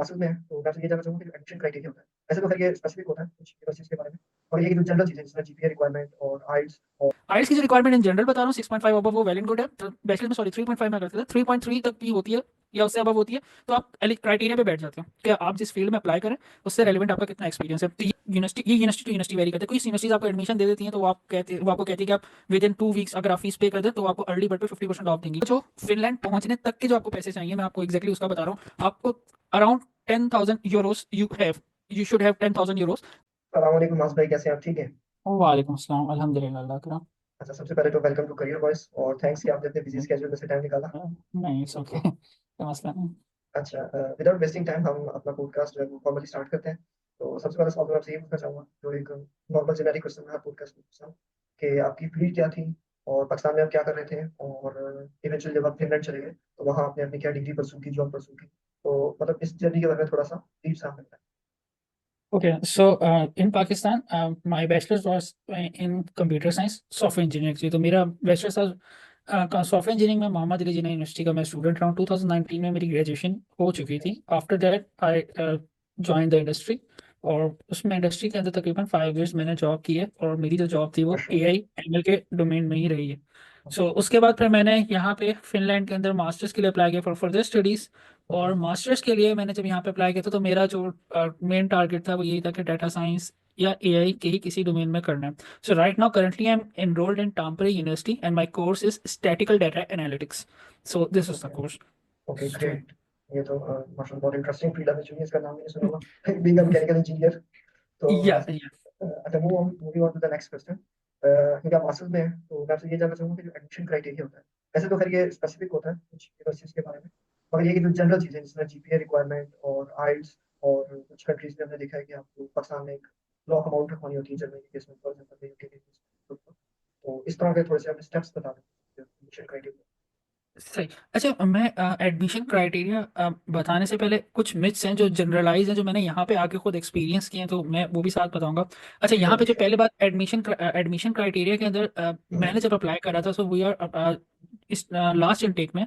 Masters में है, तो मैं आपसे ये जानना चाहूँगा कि जो एडमिशन क्राइटेरिया होता है, वैसे तो खैर ये स्पेसिफिक होता है कुछ यूनिवर्सिटीज़ के बारे में, और ये कि जो जनरल चीज़ें जिसमें जीपीए रिक्वायरमेंट और आइल्स और आइल्स की जो रिक्वायरमेंट इन जनरल बता रहा हूँ 6.5 अबव वो वेल एंड गुड है। तो बैचलर में सॉरी 3.5 में करते थे, 3.3 तक भी होती है या उससे अबव होती है तो आप क्राइटेरिया पे बैठ जाते हो कि आप जिस फील्ड में अप्लाई करें उससे रेलिवेंट आपका कितना एक्सपीरियंस है। तो ये यूनिवर्सिटी टू यूनिवर्सिटी वेरी करते हैं। कोई यूनिवर्सिटीज आपको एडमिशन दे देती हैं तो वो आपको कहती है कि आप विद इन 2 वीक्स अगर आप फीस पे कर दें तो आपको अर्ली बर्ड पे 50% ऑफ देंगी। जो फिनलैंड पहुंचने तक के जो आपको पैसे चाहिए मैं आपको एक्जैक्टली उसका बता रहा हूँ। आपको around 10,000 euros you should have 10,000 euros. अस्सलाम वालेकुम मास भाई, कैसे हैं आप? ठीक है। वालेकुम अस्सलाम, अल्हम्दुलिल्लाह, अल्लाह का अच्छा, सबसे पहले तो वेलकम टू करियर वॉइस और थैंक्स कि आपने अपने बिजी स्केड्यूल में से टाइम निकाला। नहीं, इट्स ओके, कोई मसला नहीं। अच्छा, विदाउट वेस्टिंग टाइम हम अपना पॉडकास्ट जो है वो फॉर्मली स्टार्ट करते हैं। तो सबसे पहले सवाल मैं आपसे ये पूछना चाहूँगा, जो एक नॉर्मल जेनेरिक क्वेश्चन है पॉडकास्ट में पूछता हूँ कि आपकी फील्ड क्या थी और पाकिस्तान में आप क्या कर रहे थे, और इवेंचुअली जब आप फिनलैंड चले गए तो वहाँ आपने अपनी क्या डिग्री परसू की, जॉब परसू की, तो मतलब इस जर्नी के बारे में थोड़ा सा डीप सा हमें बताएं। Okay, so in Pakistan, my bachelor's was in computer science, software engineering थी। तो मेरा बैचलर्स था सॉफ्टवेयर इंजीनियरिंग में मोहम्मद अली जिन्ना यूनिवर्सिटी का मैं स्टूडेंट रहा हूँ। 2019 में मेरी ग्रेजुएशन हो चुकी थी। After that I join the industry, और उसमें इंडस्ट्री के अंदर तकरीबन 5 इयर्स मैंने जॉब की है, और मेरी जो जॉब थी वो माशाल्लाह। AI ML के डोमेन में ही रही है। सो उसके बाद फिर मैंने यहाँ पे फिनलैंड के अंदर मास्टर्स के लिए अप्लाई किया फॉर फर्दर स्टडीज़। ओके। और मास्टर्स के लिए मैंने जब यहाँ पे अप्लाई किया था तो मेरा जो मेन टारगेट था वो यही था कि डाटा साइंस या AI के ही किसी डोमेन में करना है। So right now currently I am enrolled in Tampere university and my course is statistical data analytics. So this is the okay. Course. Okay, so great. ये तो माशाल्लाह बहुत इंटरेस्टिंग फील्ड है, चूंकि इसका नाम नहीं सुना हुआ बीइंग अ मैकेनिकल इंजीनियर। तो या या अच्छा, moving on to the next question. क्योंकि आप मास्टर्स में हैं तो मैं आपसे ये जानना चाहूंगा कि जो एडमिशन क्राइटेरिया होता है, वैसे तो खैर ये स्पेसिफिक होता है कुछ यूनिवर्सिटीज के बारे में, मगर ये कि जो जनरल चीज़ें जिसमें जीपीए रिक्वायरमेंट और आइल्स, और कुछ कंट्रीज में हमने देखा है कि आपको पाकिस्तान में एक लॉ अमाउंट रखवानी होती है जर्मनी के केस में, फॉर एग्जाम्पल यूके के केस में, तो इस तरह के थोड़े से हमें स्टेप्स बता दें एडमिशन क्राइटेरिया। सही। अच्छा, मैं एडमिशन क्राइटेरिया बताने से पहले कुछ मिथ्स हैं जो जनरलाइज हैं जो मैंने यहाँ पे आके खुद एक्सपीरियंस किए हैं, तो मैं वो भी साथ बताऊंगा। अच्छा, यहाँ पे जो पहले बात एडमिशन क्राइटेरिया के अंदर मैंने जब अप्लाई करा था, सो वी आर इस लास्ट इनटेक में,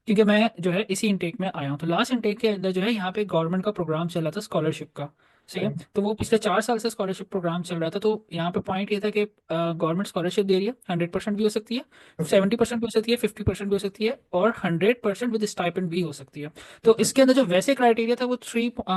क्योंकि मैं जो है इसी इनटेक में आया हूँ। तो लास्ट इनटेक के अंदर जो है यहाँ पे गवर्नमेंट का प्रोग्राम चल रहा था स्कॉलरशिप का। सही है। तो वो पिछले 4 साल से स्कॉलरशिप प्रोग्राम चल रहा था। तो यहाँ पे पॉइंट ये था कि गवर्नमेंट स्कॉलरशिप दे रही है, 100% भी हो सकती है, ओके। 70% भी हो सकती है, 50% भी हो सकती है, और 100% विद स्टाइपेंड भी हो सकती है। तो ओके। इसके अंदर जो वैसे क्राइटेरिया था वो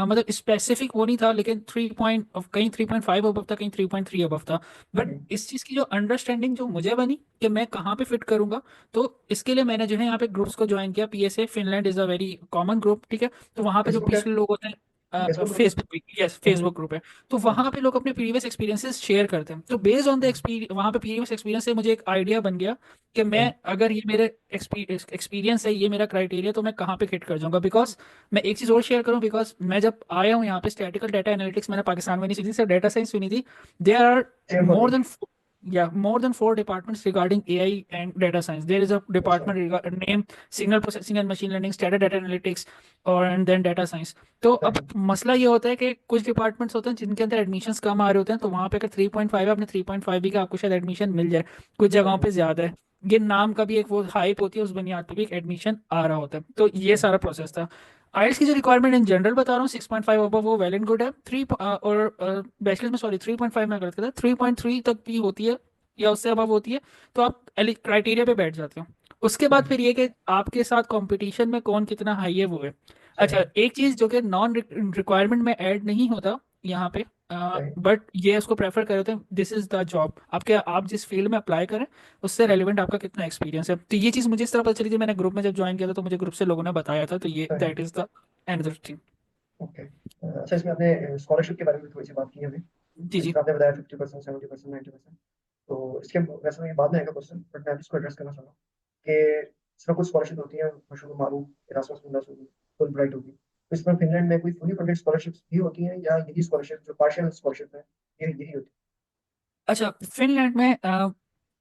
मतलब स्पेसिफिक वो नहीं था, लेकिन 3 कहीं 3.5 अबव था, कहीं 3.3 अबव था। बट इस चीज़ की जो अंडरस्टैंडिंग जो मुझे बनी कि मैं कहाँ पे फिट करूंगा, तो इसके लिए मैंने जो है यहाँ पे ग्रुप्स को ज्वाइन किया। PSA Finland is a very common group, ठीक है। तो वहाँ पे जो फेसबुक है। पिछले लोग होते हैं, फेसबुक ग्रुप है। फेसबुक, यस फेसबुक ग्रुप है। तो वहाँ पे लोग अपने प्रीवियस एक्सपीरियंसेस शेयर करते हैं। तो बेस्ड ऑन द एक्सपीरियंस, वहाँ पे प्रीवियस एक्सपीरियंस से मुझे एक आइडिया बन गया कि मैं, अगर ये मेरे एक्सपीरियंस है, ये मेरा क्राइटेरिया, तो मैं कहाँ पे हिट कर जाऊंगा। बिकॉज मैं एक चीज़ और शेयर करूँ, बिकॉज मैं जब आया हूँ यहाँ पे स्टैटिकल डाटा एनालिटिक्स मैंने पाकिस्तान में नहीं सुनी, सिर्फ डाटा साइंस सुनी थी। There are same for more me. Then more than 4 departments regarding AI and data science. There is a अच्छा। department named signal processing and machine learning, standard data analytics, और and then data science. तो अब मसला ये होता है कि कुछ डिपार्टमेंट्स होते हैं जिनके अंदर एडमिशन्स कम आ रहे होते हैं, तो वहाँ पे अगर 3.5 है, अपने 3.5 भी का आपको शायद एडमिशन मिल जाए। कुछ जगहों पे ज़्यादा है। ये नाम का भी एक वो हाइप होती है, उस बुनियाद पे भी एक एडमिशन आ रहा होता है। तो ये सारा प्रोसेस था। आइल्स की जो रिक्वायरमेंट इन जनरल बता रहा हूँ 6.5 अबव वो वेल एंड गुड है। और बैचलर्स में सॉरी 3.5 में गलत था, 3.3 तक भी होती है या उससे अबव होती है तो आप क्राइटेरिया पे बैठ जाते हो। उसके बाद फिर ये कि आपके साथ कंपटीशन में कौन कितना हाई है वो है। अच्छा, एक चीज़ जो कि नॉन रिक्वायरमेंट में ऐड नहीं होता यहाँ पे, बट ये उसको प्रेफर कर रहे हैं, दिस इज द जॉब आपके, आप जिस फील्ड में अप्लाई करें उससे रेलिवेंट आपका कितना एक्सपीरियंस है। तो ये चीज़ मुझे इस तरह पता चली थी, मैंने ग्रुप में जब ज्वाइन किया था तो मुझे ग्रुप से लोगों ने बताया था। तो ये that is the another thing. Okay. अच्छा, इसमें आपने स्कॉलरशिप के बारे में थोड़ी सी बात की अभी, जी जी। जिसका आपने बताया 50%, 70%, 90%। तो इसके वैसे में बाद में आएगा क्वेश्चन, बट मैं अभी इसको एड्रेस करना चाह रहा हूँ कि इसमें कुछ स्कॉलरशिप होती है मशहूर मारूफ इरासमस मुंडा होगी, फुल ब्राइट होगी, तो इसमें फिनलैंड में कोई फुली फंडेड स्कॉलरशिप्स भी होती हैं या यही स्कॉलरशिप जो पार्शियल स्कॉलरशिप है ये यही होती अच्छा, फिनलैंड में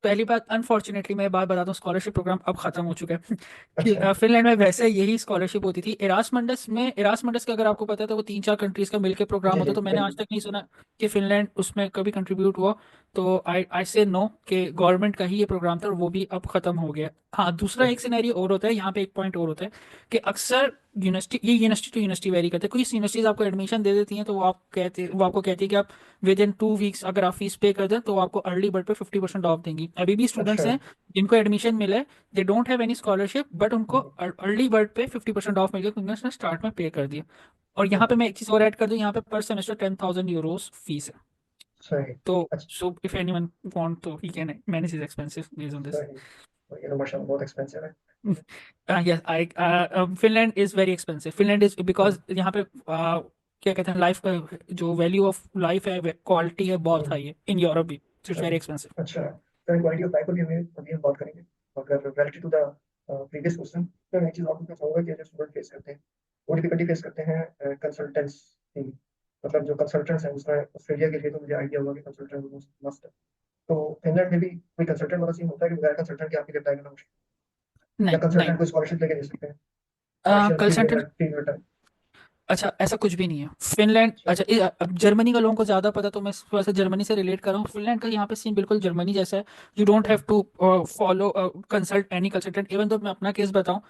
पहली बात, अनफॉर्चुनेटली मैं बात बताता हूँ, स्कॉलरशिप प्रोग्राम अब खत्म हो चुका है। है? अच्छा। फिनलैंड में वैसे यही स्कॉलरशिप होती थी। इरासमंडस का अगर आपको पता है तो वो 3-4 कंट्रीज का मिलकर प्रोग्राम जी होता जी है। तो मैंने आज बिल्कुल। तक नहीं सुना कि फिनलैंड उसमें कभी कंट्रीब्यूट हुआ। तो आई से नो कि गवर्नमेंट का ही ये प्रोग्राम था और वो भी अब खत्म हो गया। हाँ, दूसरा एक सिनेरियो और होता है, यहाँ पे एक पॉइंट और होता है कि अक्सर यूनिवर्सिटी टू यूनिवर्सिटी वेरी करते हैं। कुछ यूनिवर्सिटीज आपको एडमिशन दे देती हैं तो वो आपको कहती है कि आप विद इन 2 वीक्स अगर आप फीस पे कर दें तो वो आपको अर्ली बर्ड पे 50% ऑफ देंगी। अभी भी अच्छा। स्टूडेंट्स हैं जिनको एडमिशन मिला है, they don't have any scholarship, but उनको अर्ली बर्ड पे 50% ऑफ मिल गया क्योंकि उसने स्टार्ट में पे कर दिया। और यहाँ पे मैं एक चीज़ और ऐड कर दूँ, यहाँ पे पर सेमेस्टर 10,000 euros फीस है। सही। तो अच्छा। सो इफ एनीवन वांट तो he can manage is expensive based on this. सही। तो ये तो माशाल्लाह बहुत एक्सपेंसिव है। yes I Finland is very expensive. Finland is because hmm, यहाँ पे क्या कहते हैं, लाइफ जो वैल्यू ऑफ लाइफ है, क्वालिटी है, बहुत हाई हम्म, है इन यूरोप भी, सो इट्स वेरी सही। एक्सपेंसिव। अच्छा, तो क्वालिटी ऑफ लाइफ पर भी हमें अभी हम बात करेंगे। अगर related to the previous question, तो मैं एक चीज़ और पूछना चाहूँगा कि जो स्टूडेंट फेस करते हैं वो डिफिकल्टी फेस करते हैं कंसल्टेंट्स की। मतलब जो कंसल्टेंट्स हैं, उसमें ऑस्ट्रेलिया के लिए तो मुझे आइडिया होगा कि कंसल्टेंट मस्ट है। तो फिनलैंड में भी कोई कंसल्टेंट वाला सीन होता है कि बगैर कंसल्टेंट के आपकी अप्लाई करना मुश्किल, या नहीं नहीं, कंसल्टेंट कोई स्कॉलरशिप लेके दे सकते हैं पार्शियल फी कंसल्टेंट, या फी रिटर्न? अच्छा ऐसा कुछ भी नहीं है फिनलैंड। अच्छा। अच्छा अब जर्मनी का लोगों को ज़्यादा पता, तो मैं थोड़ा सा जर्मनी से रिलेट कर रहा हूँ। फिनलैंड का यहाँ पे सीन बिल्कुल जर्मनी जैसा है। You don't have to follow consult any consultant. Even तो मैं अपना केस बताऊँ,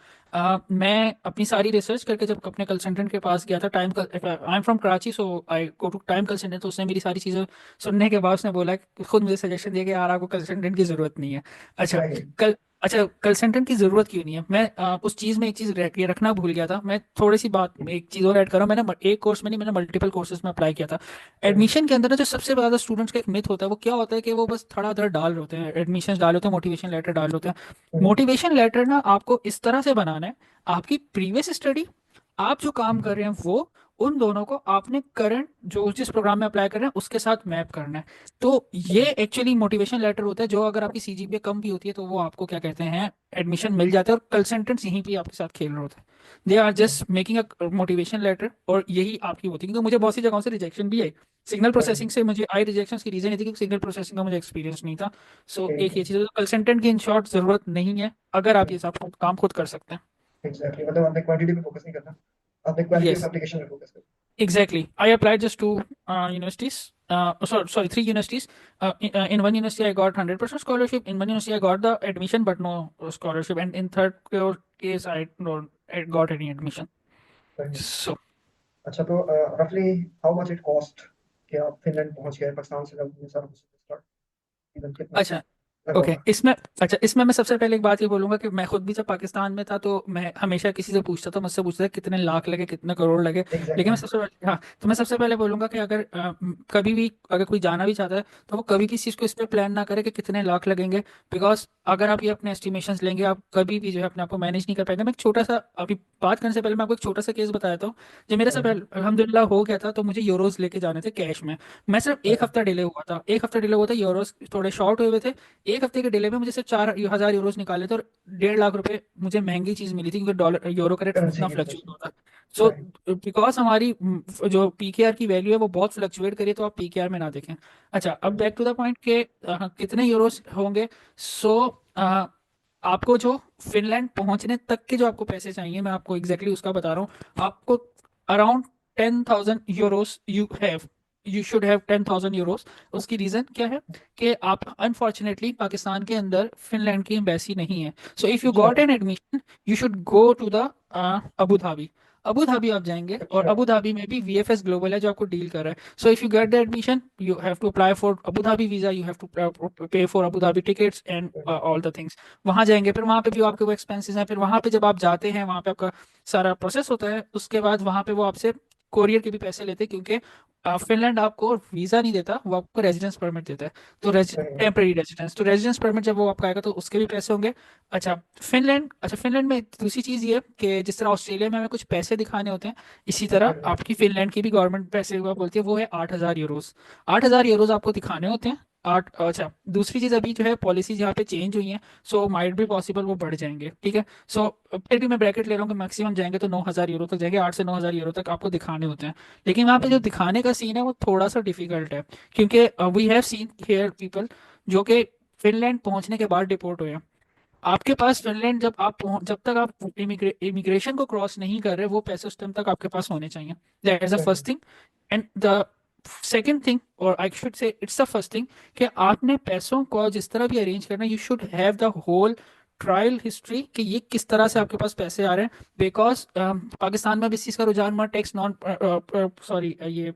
मैं अपनी सारी रिसर्च करके जब अपने कंसल्टेंट के पास गया था, I am from Karachi, so I go to time consultant, तो उसने मेरी सारी चीज़ें सुनने के बाद उसने बोला कि खुद मुझे सजेशन दिया कि यार आपको कंसल्टेंट की ज़रूरत नहीं है। अच्छा सही। कल अच्छा कंसल्टेंट की जरूरत क्यों नहीं है, मैं उस चीज में एक चीज ये रखना भूल गया था। मैं थोड़ी सी बात में एक चीज और ऐड कर रहा हूँ। मैंने एक कोर्स में नहीं, मैंने मल्टीपल कोर्सेज में अप्लाई किया था। सही। एडमिशन के अंदर ना जो सबसे ज्यादा स्टूडेंट्स का एक मिथ होता है, वो क्या होता है कि वो बस धड़ाधड़ डाल रहे होते हैं, एडमिशन डाल होते हैं, मोटिवेशन लेटर डाल होते हैं। हम्म, मोटिवेशन लेटर ना आपको इस तरह से बनाना है, आपकी प्रीवियस स्टडी, आप जो काम कर रहे हैं वो, उन दोनों को आपने करंट जो जिस प्रोग्राम में अप्लाई कर रहे हैं उसके साथ मैप करना है। तो ये सही। एक्चुअली मोटिवेशन लेटर होता है, जो अगर आपकी सीजीपीए कम भी होती है तो वो आपको क्या कहते हैं, एडमिशन मिल जाता है। और कंसल्टेंट्स यहीं पे आपके साथ खेल रहे होते हैं, दे आर सही। Just making a motivation letter, और यही आपकी होती है। क्योंकि मुझे बहुत सी जगहों से रिजेक्शन भी आई, सिग्नल सही। प्रोसेसिंग से मुझे आई रिजेक्शन की रीजन ये थी कि सिग्नल प्रोसेसिंग का मुझे एक्सपीरियंस नहीं था। सो ठीक एक है। ये चीज़, कंसल्टेंट की इन शॉर्ट जरूरत नहीं है अगर आप ये सब काम खुद कर सकते हैं। एग्जैक्टली, मतलब आपने क्वांटिटी पे फोकस नहीं करना, आपने क्वालिटी ऑफ यस, एप्लीकेशन पे फोकस करना। exactly. I applied just two universities. Sorry, three universities. In one university, I got 100% scholarship. In one university, I got the admission, but no scholarship. And in third case, I got any admission. सही है। So, अच्छा, तो रफली how much it cost कि आप Finland पहुंच गए पाकिस्तान से, जब ये सारा स्टार्ट, इवन कितना अच्छा लगा ओके, होगा? इसमें मैं सबसे पहले एक बात ये बोलूंगा कि मैं खुद भी जब पाकिस्तान में था तो मैं हमेशा किसी से पूछता था, मुझसे पूछता था कितने लाख लगे, कितने करोड़ लगे। लेकिन एग्जैक्टली। मैं सबसे पहले, हाँ, तो मैं सबसे पहले बोलूंगा कि अगर कभी भी अगर कोई जाना भी चाहता है तो वो कभी किसी चीज़ को इस पर प्लान ना करे कि कितने लाख लगेंगे। बिकॉज अगर आप ये अपने एस्टिमेशंस लेंगे, आप कभी भी जो है अपने आप को मैनेज नहीं कर पाएंगे। मैं एक छोटा सा, अभी बात करने से पहले मैं आपको एक छोटा सा केस बताया था। जब मेरे से पहले अल्हम्दुलिल्लाह हो गया था तो मुझे यूरोज लेके जाने थे कैश में। मैं सिर्फ एक हफ्ता डिले हुआ था, एक हफ्ता डिले हुआ था, यूरोज थोड़े शॉर्ट हुए थे। एक हफ्ते के डिले में मुझे सिर्फ 4,000 यूरोज निकाले थे, और 1.5 लाख रुपए मुझे महंगी चीज मिली थी क्योंकि डॉलर यूरो का रेट करेंसी इतना की वजह फ्लक्चुएट से। होता है। सो सही। बिकॉज हमारी जो पीकेआर की वैल्यू है वो बहुत फ्लक्चुएट करिए, तो आप पीकेआर में ना देखें। अच्छा, अब बैक टू द पॉइंट के कितने यूरोज होंगे। सो आपको जो फिनलैंड पहुंचने तक के जो आपको पैसे चाहिए, मैं आपको एग्जैक्टली उसका बता रहा हूँ। आपको around 10,000 euros you should have 10,000 euros. उसकी रीजन क्या है कि आप अनफॉर्चुनेटली पाकिस्तान के अंदर फिनलैंड की एम्बेसी नहीं है। सो इफ यू अच्छा। Got an admission, you should go to the Abu Dhabi. Abu Dhabi आप जाएंगे, और अच्छा। अबू धाबी में भी वीएफएस ग्लोबल है जो आपको डील कर रहा है। So if you get the admission, you have to apply for Abu Dhabi visa, you have to pay for Abu Dhabi tickets and all the things. वहां जाएंगे, फिर वहां पे भी आपके वो एक्सपेंसेस हैं। फिर वहां पे जब आप जाते हैं, वहां पे आपका सारा प्रोसेस होता है। उसके बाद वहां पे वो आपसे कोरियर के भी पैसे लेते हैं, क्योंकि फिनलैंड आपको वीजा नहीं देता, वो आपको रेजिडेंस परमिट देता है। तो सही। टेम्परेरी रेजिडेंस, तो रेजिडेंस परमिट जब वो आपका आएगा तो उसके भी पैसे होंगे। फिनलैंड में एक दूसरी चीज़ ये है कि जिस तरह ऑस्ट्रेलिया में हमें कुछ पैसे दिखाने होते हैं, इसी तरह एग्जैक्टली। आपकी फिनलैंड की भी गवर्नमेंट पैसे हुआ बोलती है, वो है 8,000 यूरोज। 8,000 यूरोज आपको दिखाने होते हैं। आठ, अच्छा दूसरी चीज़, अभी जो है पॉलिसीज यहाँ पे चेंज हुई हैं, सो माइट भी पॉसिबल वो बढ़ जाएंगे, ठीक है। सो फिर भी मैं ब्रैकेट ले रहा हूँ कि मैक्सिमम जाएंगे तो 9,000 यूरो तक जाएंगे, 8 से 9,000 यूरो तक आपको दिखाने होते हैं। लेकिन वहाँ पे जो दिखाने का सीन है वो थोड़ा सा डिफिकल्ट है, क्योंकि we have seen here people जो कि फिनलैंड पहुंचने के बाद डिपोर्ट हुए हैं। आपके पास फिनलैंड जब तक आप इमिग्रेशन को क्रॉस नहीं कर रहे, वो पैसे उस टाइम तक आपके पास होने चाहिए। दैट इज द सही। First thing. And the second thing, और I should say it's the first thing, कि आपने पैसों को जिस तरह भी अरेंज करना, you should have the whole trial history कि ये किस तरह से आपके पास पैसे आ रहे हैं। बिकॉज पाकिस्तान में अब इस चीज़ का रुझान हुआ टैक्स नॉन, सॉरी, ये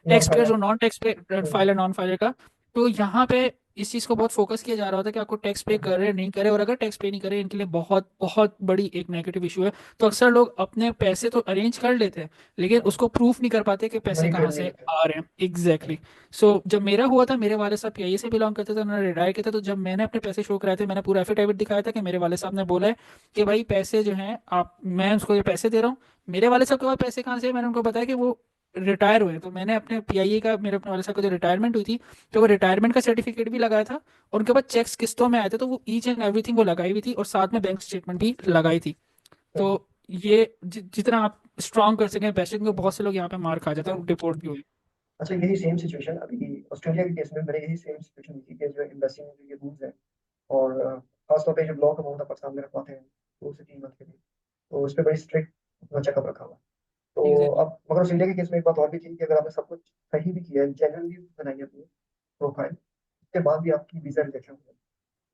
नॉन टैक्स पेयर्स फाइलर। और नॉन टैक्स पे फाइलर नॉन फाइलर का। तो यहाँ पे इस चीज़ को बहुत फोकस किया जा रहा होता है कि आपको टैक्स पे कर रहे हैं नहीं करे, और अगर टैक्स पे नहीं करे इनके लिए बहुत बहुत बड़ी एक नेगेटिव इशू है। तो अक्सर लोग अपने पैसे तो अरेंज कर लेते हैं, लेकिन उसको प्रूफ नहीं कर पाते कि पैसे मनी कहाँ ट्रेल नहीं से करते। आ रहे हैं। एग्जैक्टली। सो जब मेरा हुआ था, मेरे वाले साहब पीआईए से बिलोंग करते थे, उन्होंने रिटायर किया था, तो जब मैंने अपने पैसे शो कराए थे, मैंने पूरा एफिडेविट दिखाया था कि मेरे वाले साहब ने बोला है कि भाई पैसे जो हैं आप, मैं उसको ये पैसे दे रहा हूँ। मेरे वाले साहब के पास पैसे कहाँ से हैं? मैंने उनको बताया कि वो रिटायर हुए, तो मैंने अपने पीआईए का, मेरे अपने वाले साहब का जो रिटायरमेंट हुई थि, तो वो रिटायरमेंट का सर्टिफिकेट भी लगाया था, और उनके पास चेक्स किस्तों में आए थे, तो वो ईच एंड एवरीथिंग वो लगाई हुई थी, और साथ में बैंक स्टेटमेंट भी लगाई थी। तो सही। ये जितना आप स्ट्रॉन्ग कर सकें पैसे, क्योंकि बहुत से लोग यहाँ पे मार खा जाते हैं और डिपोर्ट भी हुए। अच्छा, यही सेम सिचुएशन अभी ऑस्ट्रेलिया के केस में मेरे, यही सेम सिचुएशन थी कि जो एम्बेसी में जो ये रूल्स हैं, और खास तौर पे जो लॉ अमाउंट आप पाकिस्तान में रखवाते हैं 2 से 3 मंथ के लिए, तो उस पर बड़ी स्ट्रिक्ट चेकअप रखा हुआ है। तो एग्जैक्टली। अब मगर ऑस्ट्रेलिया के केस में एक बात और भी थी कि अगर आपने सब कुछ सही भी किया है, जेन्युइन भी बनाई है अपनी प्रोफाइल, उसके बाद भी आपकी वीजा रिजेक्शन हो जाए।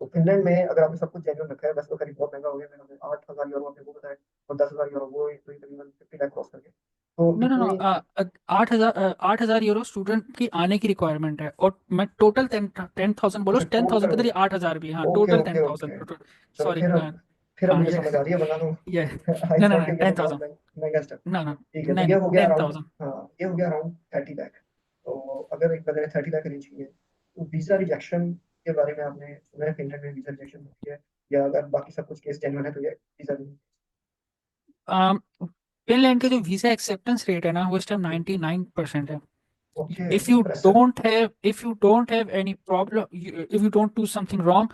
तो फिनलैंड में अगर आपने सब कुछ जेन्युइन रखा है, वैसे तो खरीद बहुत महंगा हो गया, मैंने 8,000 यूरो आपने वो बताया, और 10,000 यूरो वो, तो ये तकरीबन 50 लाख क्रॉस कर गया। तो नो नो नो, इतनी 8,000 यूरो स्टूडेंट की आने की रिक्वायरमेंट है, और मैं टोटल 10,000 बोलो, अच्छा 10,000 के टोटल। अंदर 8,000 भी, हाँ ओके टोटल ओके ओके। 10,000। चलो सॉरी। फिर अब हाँ मुझे समझ आ रही है, वरना तो ये आई no no थॉट no कि ये तो टेन बहुत थाउजेंड महंगा स्टेप। no no ठीक है, तो नहीं ये नहीं हो गया टेन अराउंड, थाउजेंड हाँ ये हो गया अराउंड 30 लाख। तो अगर एक बंदे ने 30 लाख अरेंज किए, तो वीजा रिजेक्शन के बारे में आपने सुना है फिनलैंड में वीजा रिजेक्शन होती है, या अगर बाकी सब कुछ केस जेन्युइन है तो ये वीजा नहीं? फिनलैंड के जो वीजा एक्सेप्टेंस रेट है ना, वो इस टाइम 99% है। Okay, if you impressive. don't have if you don't have any problem, if you don't do something wrong,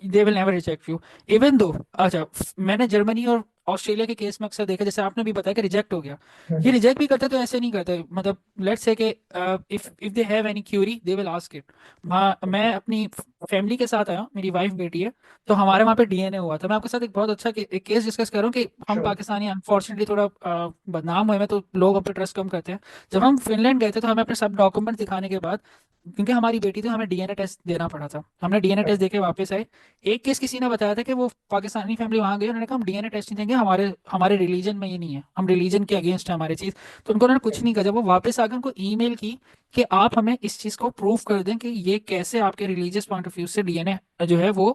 they will never reject you, even though, अच्छा, मैंने जर्मनी और ऑस्ट्रेलिया के case में अक्सर देखा, जैसे आपने भी बताया कि रिजेक्ट हो गया, ये रिजेक्ट भी करते तो ऐसे नहीं करते, मतलब लेट्स से कि if they have any Curie they will ask it. मैं अपनी फैमिली के साथ आया, मेरी वाइफ बेटी है, तो हमारे वहाँ पे डीएनए हुआ था। मैं आपके साथ एक बहुत अच्छा एक केस डिस्कस कर रहा हूँ कि हम श्योर। पाकिस्तानी अनफॉर्चुनेटली थोड़ा बदनाम हुए हैं, तो लोग हम पे ट्रस्ट कम करते हैं। जब हम फिनलैंड गए थे, तो हमें अपने सब डॉक्यूमेंट दिखाने के बाद, क्योंकि हमारी बेटी थी, हमें डीएनए टेस्ट देना पड़ा था, हमने डीएनए टेस्ट देके वापस आए। एक केस किसी ने बताया था कि वो पाकिस्तानी फैमिली वहां गई, उन्होंने कहा हम डीएनए टेस्ट नहीं देंगे, हमारे हमारे रिलीजन में ये नहीं है, हम रिलीजन के अगेंस्ट है हमारी चीज़। तो उनको उन्होंने कुछ नहीं कहा। जब वो वापस आकर उनको ईमेल की कि आप हमें इस चीज़ को प्रूव कर दें कि ये कैसे आपके रिलीजियस पॉइंट ऑफ व्यू से डीएनए जो है वो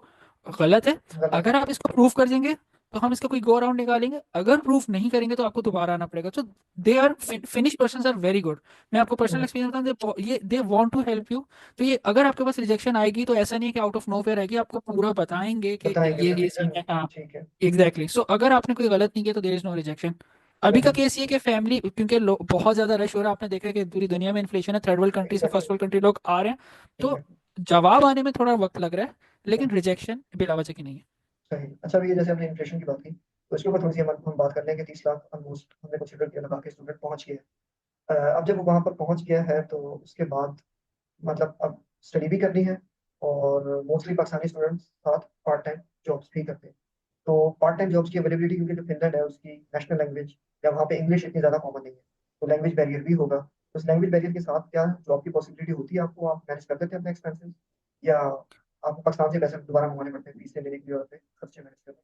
गलत है, गलत है। अगर आप इसको प्रूव कर देंगे तो हम इसका कोई गो अराउंड निकालेंगे, अगर प्रूफ नहीं करेंगे तो आपको दोबारा आना पड़ेगा। तो they are Finnish person are very good. मैं आपको पर्सनल एक्सपीरियंस बताऊं, ये they want to help you. तो ये अगर आपके पास रिजेक्शन आएगी तो ऐसा नहीं है कि आउट ऑफ नोवेयर आएगी, आपको पूरा बताएंगे कि बताएंगे ये फिर ये रीजन। सीन है, हाँ। ठीक है। एग्जैक्टली। सो अगर आपने कोई गलत नहीं किया तो देयर इज नो रिजेक्शन। अभी का सही। केस ये कि फैमिली, क्योंकि बहुत ज्यादा रश हो रहा है, आपने देखा है कि पूरी दुनिया में इन्फ्लेशन है, थर्ड वर्ल्ड कंट्री से एग्जैक्टली। फर्स्ट वर्ल्ड कंट्री लोग आ रहे हैं, तो एग्जैक्टली। जवाब आने में थोड़ा वक्त लग रहा है, लेकिन रिजेक्शन बिला वजह की नहीं है। सही। अच्छा, अभी ये जैसे हमने इन्फ्लेशन की बात की, तो इसके ऊपर थोड़ी सी हम बात कर लें कि 30 लाख ऑलमोस्ट हमने कंसिडर किया लगा के स्टूडेंट पहुंच गए। अब जब वो वहां पर पहुंच गया है, तो उसके बाद मतलब अब स्टडी भी करनी है, और मोस्टली पाकिस्तानी स्टूडेंट्स साथ पार्ट टाइम जॉब्स भी करते हैं। तो पार्ट टाइम जॉब्स की अवेलेबिलिटी, क्योंकि जो फिनलैंड है उसकी नेशनल लैंग्वेज या वहाँ पे इंग्लिश इतनी ज़्यादा कॉमन नहीं है, तो लैंग्वेज बैरियर भी होगा। तो उस लैंग्वेज बैरियर के साथ क्या जॉब की पॉसिबिलिटी होती है आपको? आप मैनेज कर देते हैं अपने एक्सपेंसेस, या आपको पाकिस्तान से पैसे दोबारा मंगवाने पड़ते हैं फीस लेने के लिए और अपने खर्चे मैनेज करने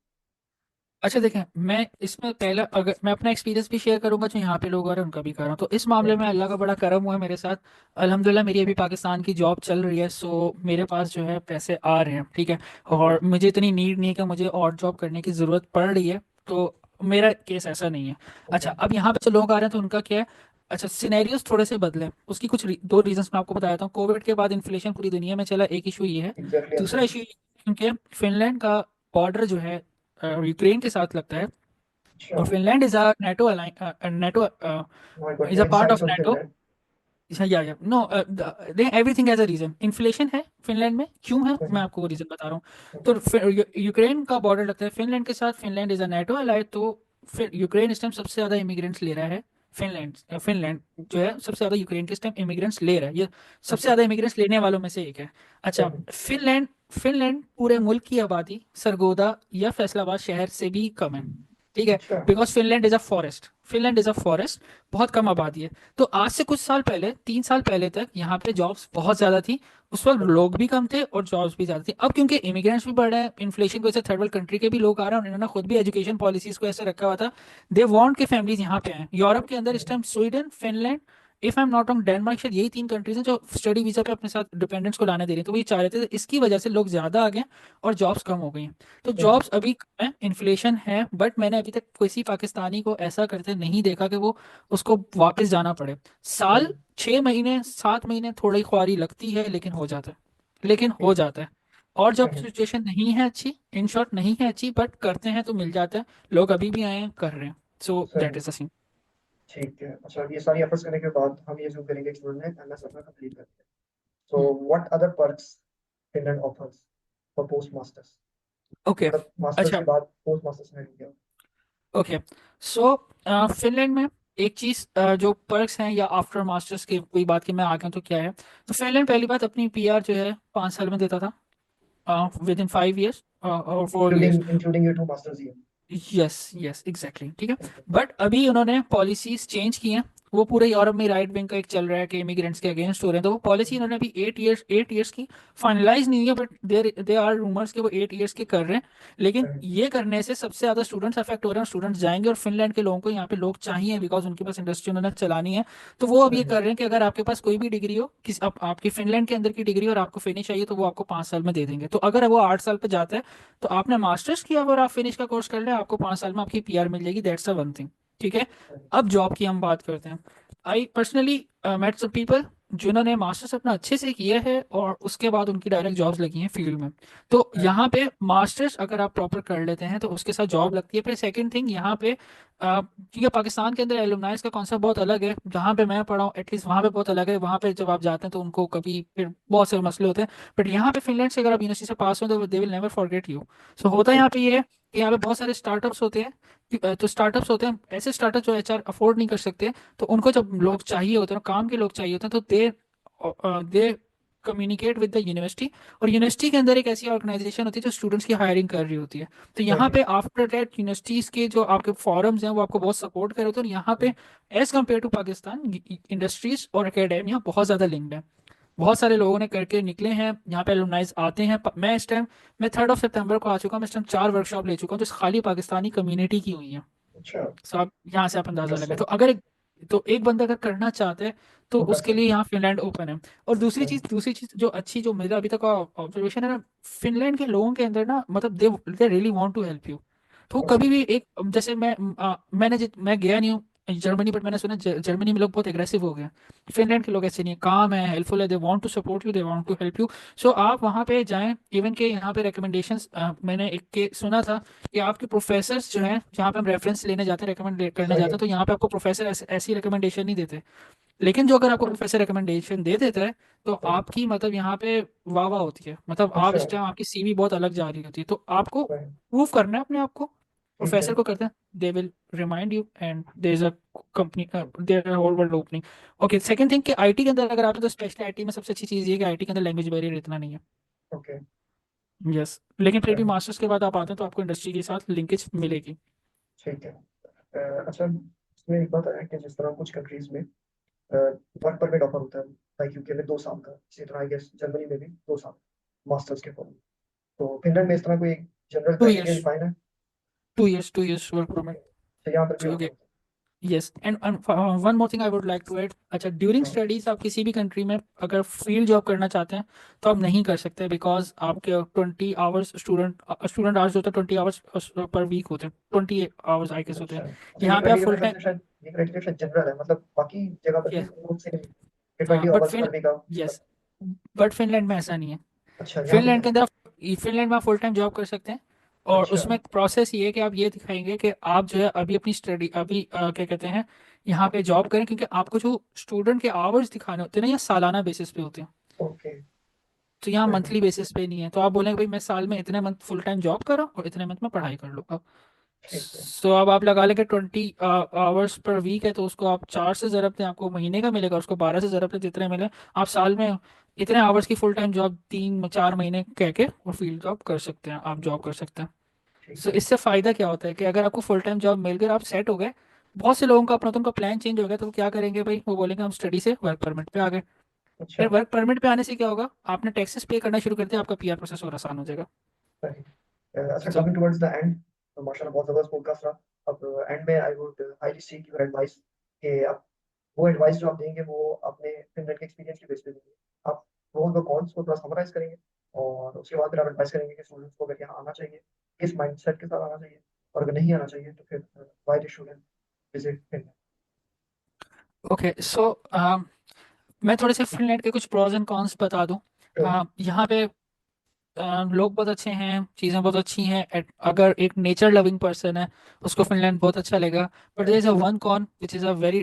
अच्छा देखें, मैं इसमें पहला, अगर मैं अपना एक्सपीरियंस भी शेयर करूंगा जो यहाँ पे लोग आ रहे हैं उनका भी कर रहा हूँ, तो इस के मामले लिए? में अल्लाह का बड़ा करम हुआ है मेरे साथ। अल्हम्दुलिल्लाह मेरी अभी पाकिस्तान की जॉब चल रही है, सो मेरे पास जो है पैसे आ रहे हैं, ठीक है। और मुझे इतनी नीड नहीं है कि मुझे और जॉब करने की ज़रूरत पड़ रही है, तो मेरा केस ऐसा नहीं है। ओके। अच्छा, अब यहाँ पे जो लोग आ रहे हैं तो उनका क्या है? अच्छा, सिनेरियोज थोड़े से बदले, उसकी कुछ दो रीजंस मैं आपको बताता हूँ। कोविड के बाद इन्फ्लेशन पूरी दुनिया में चला, एक इशू ये है। एग्जैक्टली दूसरा एग्जैक्टली। इशू क्योंकि फिनलैंड का बॉर्डर जो है यूक्रेन के साथ लगता है, अच्छा। और Finland is a NATO NATO no but is a in part size of of NATO। Finland. या no, everything as a reason, inflation है फिनलैंड में, क्यों है मैं आपको वो रीजन बता रहा हूँ। तो यूक्रेन का बॉर्डर लगता है फिनलैंड के साथ, फिनलैंड इज अ NATO अलाइ, तो फिर यूक्रेन इस टाइम सबसे ज्यादा इमिग्रेंट्स ले रहा है। फिनलैंड जो है सबसे ज्यादा यूक्रेन के इस टाइम इमिग्रेंट्स ले रहा है, ये सबसे ओके। ज्यादा इमिग्रेंट्स लेने वालों में से एक है। अच्छा, फिनलैंड फिनलैंड पूरे मुल्क की आबादी सरगोदा या फैसलाबाद शहर से भी कम है। ठीक है, अच्छा। Because Finland is a forest, Finland is a forest, बहुत कम आबादी है। तो आज से कुछ साल पहले, 3 साल पहले तक यहाँ पे जॉब्स बहुत ज़्यादा थी, उस वक्त हम्म, लोग भी कम थे और जॉब्स भी ज़्यादा थी। अब क्योंकि इमिग्रेंट्स भी बढ़ रहे हैं, इन्फ्लेशन की वजह से थर्ड वर्ल्ड कंट्री के भी लोग आ रहे हैं, और इन्होंने खुद भी एजुकेशन पॉलिसीज को ऐसे रखा हुआ था, दे वांट कि फैमिलीज यहाँ पे आए। यूरोप के अंदर इस hmm, time Sweden, Finland, if I am not wrong Denmark, शायद यही 3 कंट्रीज हैं जो स्टडी वीजा पे अपने साथ डिपेंडेंट्स को लाने दे रही हैं। तो वो ये चाह रहे थे, तो इसकी वजह से लोग ज़्यादा आ गए और जॉब्स कम हो गई हैं। तो हम्म, जॉब्स अभी कम है, इन्फ्लेशन है, बट मैंने अभी तक किसी पाकिस्तानी को ऐसा करते नहीं देखा कि वो उसको वापस जाना पड़े। साल, हम्म, 6 महीने, 7 महीने थोड़ी ख्वारी लगती है, लेकिन हो जाता है, लेकिन हो जाता है। और जब हम्म, सिचुएशन नहीं है अच्छी, इन शॉर्ट नहीं है अच्छी, बट करते हैं तो मिल जाता है। लोग अभी भी आए हैं, कर रहे हैं। सो दैट सही। Is the scene. ठीक है, अच्छा, ये सारी एफर्ट्स करने के बाद हम ये जूम करेंगे कि उन्होंने एमएस अपना कंप्लीट कर दिया। So what other perks Finland offers for post masters, okay. मतलब मास्टर्स अच्छा। के बाद पोस्ट मास्टर्स में क्या? ओके। सो फिनलैंड में एक चीज, जो पर्क्स हैं या आफ्टर मास्टर्स की कोई बात की मैं आ गया हूं, तो क्या है, तो फिनलैंड पहली बात अपनी पीआर जो है 5 साल में देता था, विद इन 5 ईयर्स और 4 years. Including your two masters year. Yes, yes, exactly, ठीक है। बट अभी उन्होंने पॉलिसीज चेंज की हैं। वो पूरे यूरोप में राइट विंग का एक चल रहा है कि इमिग्रेंट्स के अगेंस्ट हो रहे हैं, तो वो पॉलिसी इन्होंने अभी 8 ईयर्स की फाइनलाइज नहीं है, बट दे आर रूमर्स कि वो 8 ईयर्स की कर रहे हैं। लेकिन ये करने से सबसे ज़्यादा स्टूडेंट्स अफेक्ट हो रहे हैं, स्टूडेंट्स जाएंगे, और फिनलैंड के लोगों को यहाँ पे लोग चाहिए, बिकॉज उनके पास इंडस्ट्री उन्होंने चलानी है। तो वो अब ये कर रहे हैं कि अगर आपके पास कोई भी डिग्री हो, किस आपकी फिनलैंड के अंदर की डिग्री और आपको फिनिश चाहिए, तो वो आपको 5 साल में दे देंगे। तो अगर वो 8 साल पे जाता है, तो आपने मास्टर्स किया और आप फिनिश का कोर्स कर ले, आपको 5 साल में आपकी पीआर मिल जाएगी। दैट्स अ वन थिंग, ठीक है। अब जॉब की हम बात करते हैं। I personally met some people जिन्होंने मास्टर्स अपना अच्छे से किया है और उसके बाद उनकी डायरेक्ट जॉब्स लगी हैं फील्ड में। तो यहाँ पे मास्टर्स अगर आप प्रॉपर कर लेते हैं तो उसके साथ जॉब लगती है। फिर सेकंड थिंग यहाँ पे, क्योंकि पाकिस्तान के अंदर एलुमनाइज का कॉन्सेप्ट बहुत अलग है, जहाँ पे मैं पढ़ा हूँ एटलीस्ट वहाँ पे बहुत अलग है। वहाँ पे जब आप जाते हैं तो उनको कभी फिर बहुत सारे मसले होते हैं, बट यहाँ पे फिनलैंड से अगर आप यूनिवर्सिटी से पास हो तो they will never forget you. So होता यहाँ पे ये है कि यहाँ पे बहुत सारे स्टार्टअप्स होते हैं, तो स्टार्टअप्स होते हैं ऐसे स्टार्टअप जो एचआर अफोर्ड नहीं कर सकते। तो उनको जब लोग चाहिए होते हैं, काम के लोग चाहिए होते हैं, तो दे कम्युनिकेट विद द यूनिवर्सिटी। और यूनिवर्सिटी के अंदर एक ऐसी ऑर्गेनाइजेशन होती है जो स्टूडेंट्स की हायरिंग कर रही होती है। तो यहाँ पे आफ्टर दैट यूनिवर्सिटीज के जो आपके फॉरम्स हैं वो आपको बहुत सपोर्ट कर रहे होते हैं। और यहाँ पे as compared to Pakistan, industries और एकेडमिया बहुत ज़्यादा लिंक्ड है। बहुत सारे लोगों ने करके निकले हैं, यहाँ पे एलुमनाइज आते हैं। मैं इस टाइम, मैं 3 सितंबर को आ चुका हूँ। मैं इस टाइम 4 वर्कशॉप ले चुका हूँ जो खाली पाकिस्तानी कम्युनिटी की हुई है। अच्छा। सो आप यहाँ से आप अंदाजा लगे, इंटरेस्टिंग। तो एक बंदा अगर करना चाहता है तो वो कर उसके लिए सकते यहाँ फिनलैंड ओपन है। और दूसरी चीज जो अच्छी, जो मेरा अभी तक का ऑब्जर्वेशन है ना, फिनलैंड के लोगों के अंदर ना, मतलब they really want to help you. तो हैं। कभी भी एक, जैसे मैं गया नहीं हूँ जर्मनी, बट मैंने सुना जर्मनी में लोग बहुत एग्रेसिव हो गए। फिनलैंड के लोग ऐसे नहीं है, काम है, हेल्पफुल है, they want to support you, they want to help you. So आप वहाँ पे जाएं। इवन के यहाँ पे रिकमेंडेशंस मैंने एक के सुना था कि आपके प्रोफेसर्स जो हैं, जहाँ पे हम रेफरेंस लेने जाते हैं, रेकमेंड करने सही जाते है। हैं, तो यहाँ पे आपको प्रोफेसर ऐसी रिकमेंडेशन नहीं देते। लेकिन जो अगर आपको प्रोफेसर रिकमेंडेशन दे देता है, तो सही। आपकी मतलब यहाँ पे वाह वाह होती है। मतलब आप अच्छा। इस टाइम आपकी सीवी बहुत अलग जा रही होती है। तो आपको सही। प्रूव करना है अपने आप को। ठीक है। प्रोफेसर को करते हैं, they will remind you, and there is a company, there whole world opening. Okay, second thing कि आईटी के अंदर अगर आप, तो स्पेशली आईटी में सबसे अच्छी चीज़ ये है कि आईटी के अंदर लैंग्वेज बैरियर इतना नहीं है। ओके। यस, लेकिन फिर भी सही। मास्टर्स के बाद आप आते हैं तो आपको इंडस्ट्री के साथ लिंकेज मिलेगी। ठीक है। अच्छा, इसमें एक बात है कि जिस तरह कुछ कंट्रीज में वर्क परमिट ऑफर होता है, लाइक यूके में 2 साल का, इसी तरह आई गेस जर्मनी में भी 2 साल मास्टर्स के फॉर्म। तो फिनलैंड में इस तरह कोई general to criteria years define है? 2 ईयर्स वर्क ओके, परमिट। तो यहाँ पर भी ऑफर ओके। होता yes, and one more thing I would like to add. अच्छा, ड्यूरिंग है? हाँ। स्टडीज आप किसी भी कंट्री में अगर फील्ड जॉब करना चाहते हैं तो आप नहीं कर सकते, बिकॉज आपके 20 आवर्स स्टूडेंट आवर्स होते हैं, 20 आवर्स पर वीक होते हैं, 20 आवर्स आई गेस होते अच्छा हैं। अच्छा, ये यहाँ पे आप क्राइटेरिया फुल मेरे ख्याल टाइम। से शायद, ये क्राइटेरिया शायद जनरल है, मतलब बाकी जगह पर भी यस। रूल से नहीं, हाँ, 20 आवर्स पर वीक का। यस, बट फिनलैंड में ऐसा नहीं है। अच्छा, यहाँ पे क्या फिनलैंड के है? अंदर फिनलैंड में आप फुल टाइम जॉब कर सकते हैं। और अच्छा। उसमें प्रोसेस ये है कि आप ये दिखाएंगे कि आप जो है अभी अपनी स्टडी, अभी क्या कहते हैं, यहाँ पे जॉब करें, क्योंकि आपको जो स्टूडेंट के आवर्स दिखाने होते हैं ना, ये सालाना बेसिस पे होते हैं। ओके। तो यहाँ सही। मंथली बेसिस पे नहीं है। तो आप बोलेंगे भाई मैं साल में इतने मंथ फुल टाइम जॉब कर रहा हूँ और इतने मंथ में पढ़ाई कर लूँगा। ठीक है। सो अब आप लगा लेंगे 20 आवर्स पर वीक है, तो उसको आप 4 से ज़रब दें, आपको महीने का मिलेगा। उसको 12 से ज़रब दें, जितने मिले आप साल में इतने आवर्स की फुल टाइम जॉब 3-4 महीने कह के और फील्ड जॉब कर सकते हैं, आप जॉब कर सकते हैं। ठीक सो है। इससे फ़ायदा क्या होता है कि अगर आपको फुल टाइम जॉब मिल गई और आप सेट हो गए, बहुत से लोगों का अपना तो उनका प्लान चेंज हो गया, तो वो क्या करेंगे भाई, वो बोलेंगे हम स्टडी से वर्क परमिट पे आ गए। अच्छा। फिर वर्क परमिट पे आने से क्या होगा, आपने टैक्सेस पे करना शुरू कर दिया, आपका पीआर प्रोसेस और आसान हो जाएगा। सही। अच्छा, so coming towards the end, तो माशाल्लाह बहुत ज़बरदस्त पॉडकास्ट रहा। अब एंड में I would highly seek your advice कि आप वो एडवाइस जो आप देंगे वो अपने फिनलैंड के एक्सपीरियंस के बेस पे देंगे। आप प्रोस और कॉन्स को थोड़ा समराइज़ करेंगे और उसके बाद फिर आप एडवाइस करेंगे कि स्टूडेंट्स को अगर यहाँ आना चाहिए, किस माइंडसेट के साथ आना चाहिए, और अगर नहीं आना चाहिए तो फिर why they shouldn't visit Finland. Okay, so मैं थोड़े से फिनलैंड के कुछ प्रोज एंड कॉन्स बता दूं। श्योर। यहाँ पे लोग बहुत अच्छे हैं, चीज़ें बहुत अच्छी हैं। अगर एक नेचर लविंग पर्सन है, उसको फिनलैंड बहुत अच्छा लगेगा। But there is a one con which is a very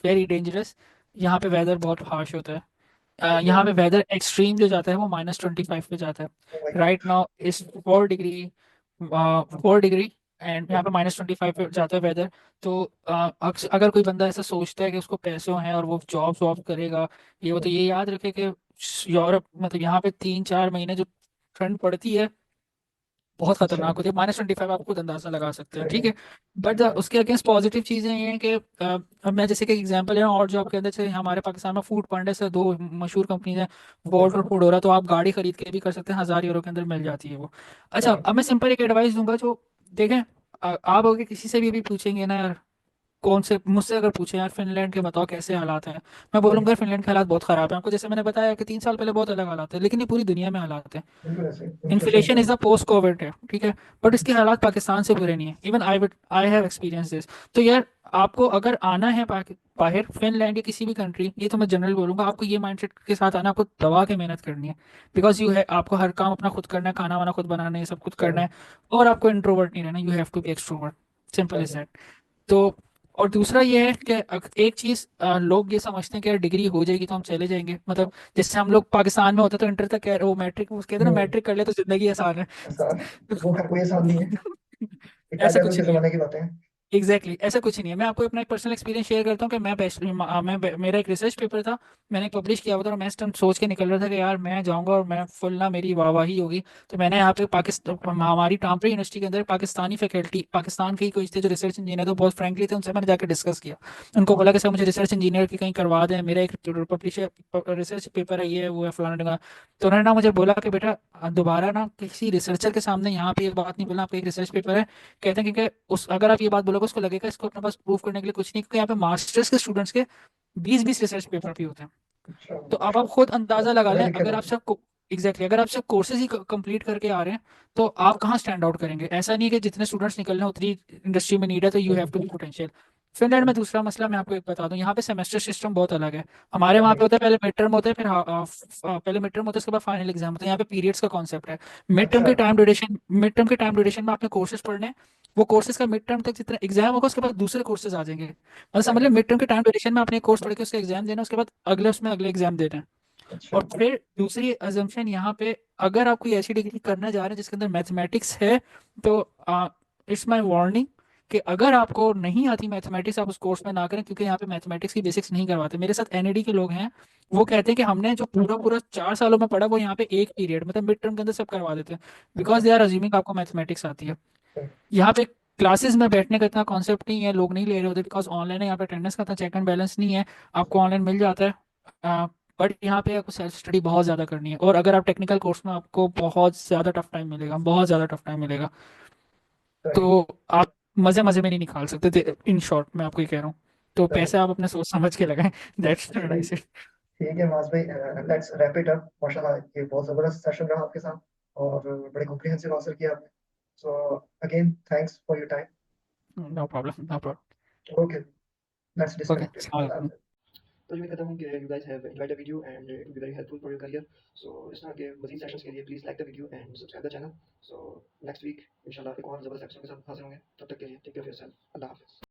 very dangerous. यहाँ पे वेदर बहुत हार्श होता है। ओके। यहाँ पे वेदर एक्सट्रीम जो जाता है वो -25 पे जाता है। Oh my God. Right now इस 4 डिग्री एंड यहाँ पे -25 पे जाता है वेदर। तो अगर कोई बंदा ऐसा सोचता है कि उसको पैसों हैं और वो जॉब वॉब करेगा, ये वो, तो ये याद रखे कि यूरोप मतलब यहाँ पे 3-4 महीने जो ठंड पड़ती है बहुत अच्छा। खतरनाक होती है। -25 आप खुद अंदाजा लगा सकते हैं, ठीक सही है। बट है। उसके अगेंस्ट पॉजिटिव चीज़ें ये हैं कि अब मैं जैसे कि एग्जांपल है और जॉब के अंदर से हमारे पाकिस्तान में फूड पांडा से दो मशहूर कंपनीज हैं, वोल्ट और फूडोरा। तो आप गाड़ी खरीद के भी कर सकते हैं, 1000 यूरो के अंदर मिल जाती है वो। अच्छा, सही। अब मैं सिंपल एक एडवाइस दूंगा जो देखें, आप अगर किसी से भी पूछेंगे ना यार, कौन से मुझसे अगर पूछे यार फिनलैंड के बताओ कैसे हालात हैं, मैं सही। बोलूंगा यार फिनलैंड के हालात बहुत खराब है। आपको जैसे मैंने बताया कि 3 साल पहले बहुत अलग हालात है, लेकिन ये पूरी दुनिया में हालात है। बिल्कुल ऐसे इन्फ्लेशन इन्फ्लेशन का। इज अ पोस्ट कोविड है, ठीक है। बट इसके हालात पाकिस्तान से बुरे नहीं है। Even I have experience this. तो यार आपको अगर आना है बाहर फिनलैंड या किसी भी कंट्री, ये तो मैं जनरल बोलूंगा, आपको ये माइंडसेट के साथ आना, आपको दबा के मेहनत करनी है। बिकॉज यू है, आपको हर काम अपना खुद करना है, खाना वाना खुद बनाना है, सब कुछ करना सही। है। और आपको इंट्रोवर्ट नहीं रहना, you have to be extrovert, simple is सही। दैट। तो और दूसरा ये है कि एक चीज लोग ये समझते हैं कि यार डिग्री हो जाएगी तो हम चले जाएंगे, मतलब जैसे हम लोग पाकिस्तान में होते तो इंटर तक वो मैट्रिक, वो कहते हैं ना, हम्म। मैट्रिक कर ले तो जिंदगी आसान है। ऐसा वो हर कोई आसान नहीं है। ये ऐसा कायदे कुछ के नहीं है। ज़माने की बातें हैं। ऐसा कुछ नहीं है। मैं आपको अपना एक पर्सनल एक्सपीरियंस शेयर करता हूँ कि मेरा एक रिसर्च पेपर था, मैंने पब्लिश किया हुआ था, और मैं इस टाइम सोच के निकल रहा था कि यार मैं जाऊंगा और मैं फुल ना मेरी वाहवाही होगी। तो मैंने यहाँ पे पाकिस्तान, हमारी टामरी यूनिवर्सिटी के अंदर पाकिस्तानी फैकल्टी, पाकिस्तान के ही कोई थे जो रिसर्च इंजीनियर, तो बहुत फ्रेंकली थे, उनसे मैंने जाकर डिस्कस किया। उनको बोला कि सर मुझे रिसर्च इंजीनियर की कहीं करवा दें, मेरा एक पब्लिश रिसर्च पेपर है, ये वो है फलाना ढिमकाना। तो उन्होंने ना मुझे बोला कि बेटा दोबारा ना किसी रिसर्चर के सामने यहाँ पे ये बात नहीं बोलना, आपका एक रिसर्च पेपर है। कहते हैं क्योंकि उस अगर आप ये बात बोलोगे उसको लगेगा इसको अपने पास प्रूव करने के लिए कुछ नहीं, क्योंकि यहाँ पे मास्टर्स के स्टूडेंट्स के 20-20 रिसर्च पेपर भी होते हैं। अच्छा। तो अब आप खुद अंदाजा लगा पढ़े लें, लिखे अगर लोग आप हैं। सब अगर आप सब कोर्सेज ही कंप्लीट करके आ रहे हैं, तो आप कहाँ स्टैंड आउट करेंगे। ऐसा नहीं है कि जितने स्टूडेंट्स निकल रहे हैं उतनी इंडस्ट्री में नीड है, तो यू हैव सही। To be potential. फिनलैंड में दूसरा मसला मैं आपको एक बता दूं, यहाँ पे सेमेस्टर सिस्टम बहुत अलग है। हमारे वहाँ सही। पे होता है पहले मिड टर्म होता है, फिर पहले मिड टर्म होता है, उसके बाद फाइनल एग्जाम होता है। यहाँ पे पीरियड्स का कॉन्सेप्ट है। अच्छा। मिड टर्म के टाइम ड्यूरेशन में आपने कोर्सेज पढ़ने हैं। वो कोर्सेज का मिड टर्म तक जितना एग्जाम होगा उसके बाद दूसरे कोर्सेज आ जाएंगे, मतलब समझ सही। लो मिड टर्म के टाइम ड्यूरेशन में आपने एक कोर्स पढ़ के उसका एग्जाम देना, उसके बाद अगले उसमें अगले एग्जाम देना है। अच्छा। और फिर दूसरी अजम्पशन यहाँ पे, अगर आप कोई ऐसी डिग्री करने जा रहे हैं जिसके अंदर मैथमेटिक्स है, तो इट्स माय वार्निंग कि अगर आपको नहीं आती मैथमेटिक्स, आप उस कोर्स में ना करें, क्योंकि यहाँ पे मैथमेटिक्स की बेसिक्स नहीं करवाते। मेरे साथ एनईडी के लोग हैं, वो कहते हैं कि हमने जो पूरा पूरा 4 सालों में पढ़ा वो यहाँ पे एक पीरियड मतलब मिड टर्म के अंदर सब करवा देते हैं, बिकॉज अच्छा। दे आर अज्यूमिंग आपको मैथमेटिक्स आती है। सही। यहाँ पे क्लासेस में बैठने का इतना कॉन्सेप्ट नहीं है, लोग नहीं ले रहे होते, बिकॉज ऑनलाइन है, यहाँ पे अटेंडेंस का इतना चेक एंड बैलेंस नहीं है, आपको ऑनलाइन मिल जाता है। बट यहाँ पे आपको सेल्फ स्टडी बहुत ज़्यादा करनी है, और अगर आप टेक्निकल कोर्स में, आपको बहुत ज़्यादा टफ टाइम मिलेगा, बहुत ज़्यादा टफ टाइम मिलेगा। सही। तो आप मज़े मज़े में नहीं निकाल सकते, इन शॉर्ट मैं आपको ये कह रहा हूँ। तो सही। पैसे आप अपने सोच समझ के लगाएं, दैट्स ठीक। इट। ठीक है मास भाई, लेट्स रैप इट अप। माशाल्लाह ये बहुत ज़बरदस्त सेशन रहा आपके साथ, और बड़े कॉम्प्रिहेंसिव आंसर किया आपने। So again thanks for your time. No problem, no problem. Okay, let's okay, disconnect it. अस्सलाम वालेकुम। तो उम्मीद करता हूँ कि you guys have enjoyed the video and it will be very helpful for your career. So इस तरह के मज़ीद सेशंस के लिए please like the video and subscribe the channel. So next week इंशाल्लाह एक और ज़बरदस्त सेशन के साथ हाज़िर होंगे। तब तक के लिए take care of yourself. अल्लाह हाफ़िज़।